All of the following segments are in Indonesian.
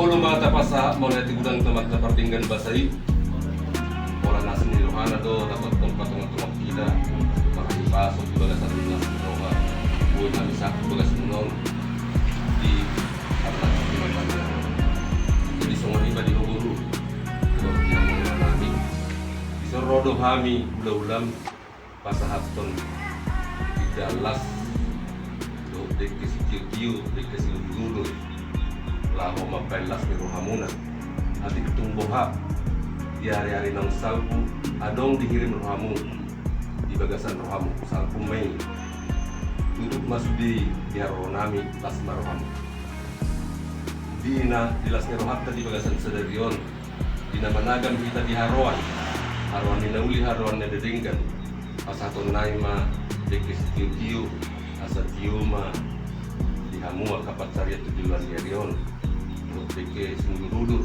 Molo mga tapasa mo na tigulang tamat na partinggan basay. Wala na sa niluhana do dapat kung patungan-tungan kita makipasok di bagas sa lunas niluha. Buhay namin sa bagas nung di karena sa pinagpagyan. Jadi sungan iba di huguru. Kalau yang mengalami Isorodo kami ulam-ulam pasahaton tidak las do dekis kiu dekis dulu laho mapelas ni rohamuna ati ketumboha di hari-hari nang salpu adong dihirim rohamu di bagasan rohamu salpu mei duduk masuk di nami lasma rohamu dina di lasnya rohata di bagasan sedarion dina managam kita di haroan ni nauli haroan na dedenggan asaton naima dekis kiu asa tiuma di hamua kapat sariat tujuan yarion Deke sungguh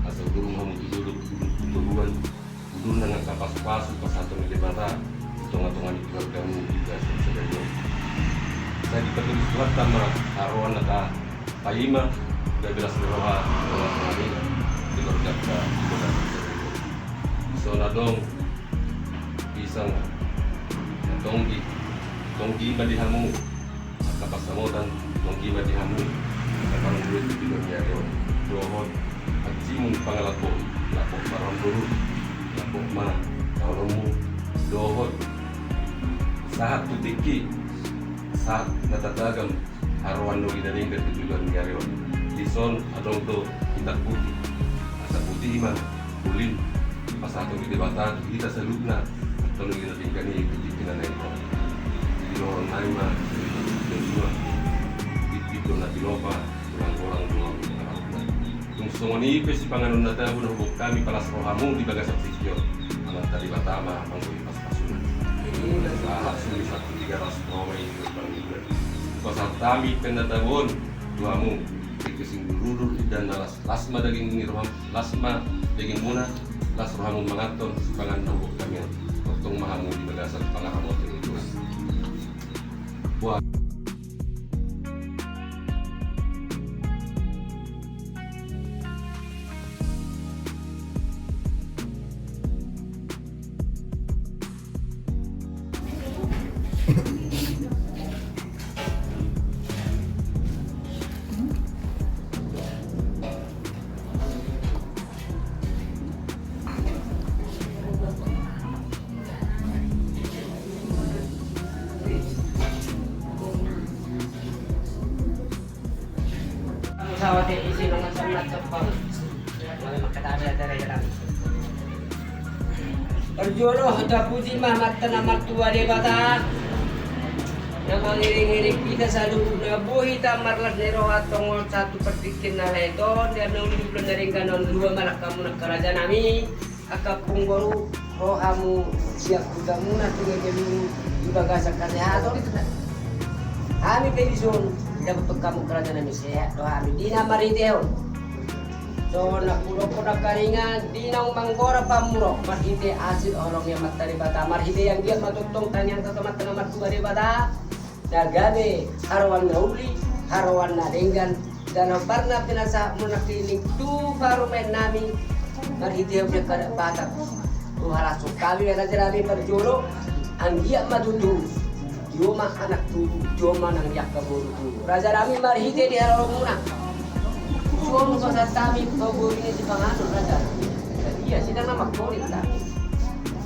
asal durung hamu tuduruan nang kapas-pas pas satu mata tonga-tonga di keluargamu juga sedaya saya dipatuhi Tuhan sama arwan naka paima udah belas roha ini di keluarga kita so nadong pisang tonggi badihamu kapas samodan tonggi badihamu parang duit di dunia yo dohon at simon pangalako lako parang dulu lako ma kaulamu dohon saat tutiki saat natatagam harawan no gidaling dari tujuan niaryo dison adong to kita putih asa putih man ulin pasatong debatan kita saludna atau gidaling kani kitikinan na ito di loron naima di dua itu na dilopa orang yung sungoni ipes panganon na tayo na hubog kami palas rohamu di bagas ang sisyo amat tadi batama mangkuli pas pasunan lahat suli sa 300 romay yung panggilan pasal tami pendatabon duamu ikising dulur dan lasma daging roham lasma daging muna las rohamu mangaton pangan hubog kami tong mahamu di bagasan pangaramot itu buat Pesawat isi nomor 9 terbang. Malah makadami ada jalan. Perjualo sudah puji Mamat tanah tua debata. Nama ngiring-ngiring kita selalu nabu hitam marlas nero atong satu pertikin na leto dan nuli plenaring kanon dua malak kamu nak kerajaan nami akapung baru rohamu siap kudamu na tungai jelu di bagasa kesehatan itu. Kami pedison dapat kamu kerajaan nami sehat doa kami dina mariteo. So nakulo ko na karingan dinang manggora pamuro marhite asid orang yang matari bata marhite yang dia matutong tanyang katamat tengah matu dari bata dagabe harawan nauli harawan nadenggan dan parna pinasa munakiling tu baru main nami marhite yang dia kada bata tu harasu kali yang aja nami perjolo anggia matutu di Joma anak tubuh, Joma nang yak kaburu tubuh. Raja Rami marhite di haro muna. Suam pasal kami kaburu ini si pangano raja. Iya, sidang nama kolit lah.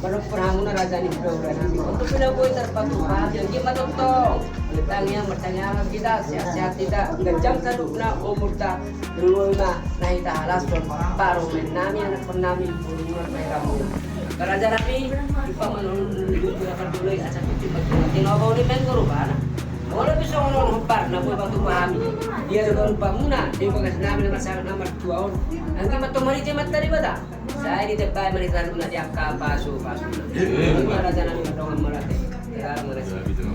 Baru perhamuna raja ni program kami. Untuk pinaboy terpatuhan yang gimana tong. Letangnya bertanya kita sehat-sehat tidak. Gajang saduk na umur ta dulu na nahi ta halas don baru nami anak penami burungan mereka muna. Raja Rami ipa manun dulu akan dulu asa piti pati nopo ni men guru bana. Wala bisa ono hopar na boy batu pahami. Dia doon pa muna, di bagas namin na sa nomor 2. Hanggang matumari di matari bata. Saya di depan meritan na dia ka paso. Raja Rami matong marate. Kaya mo na. Grabe ito.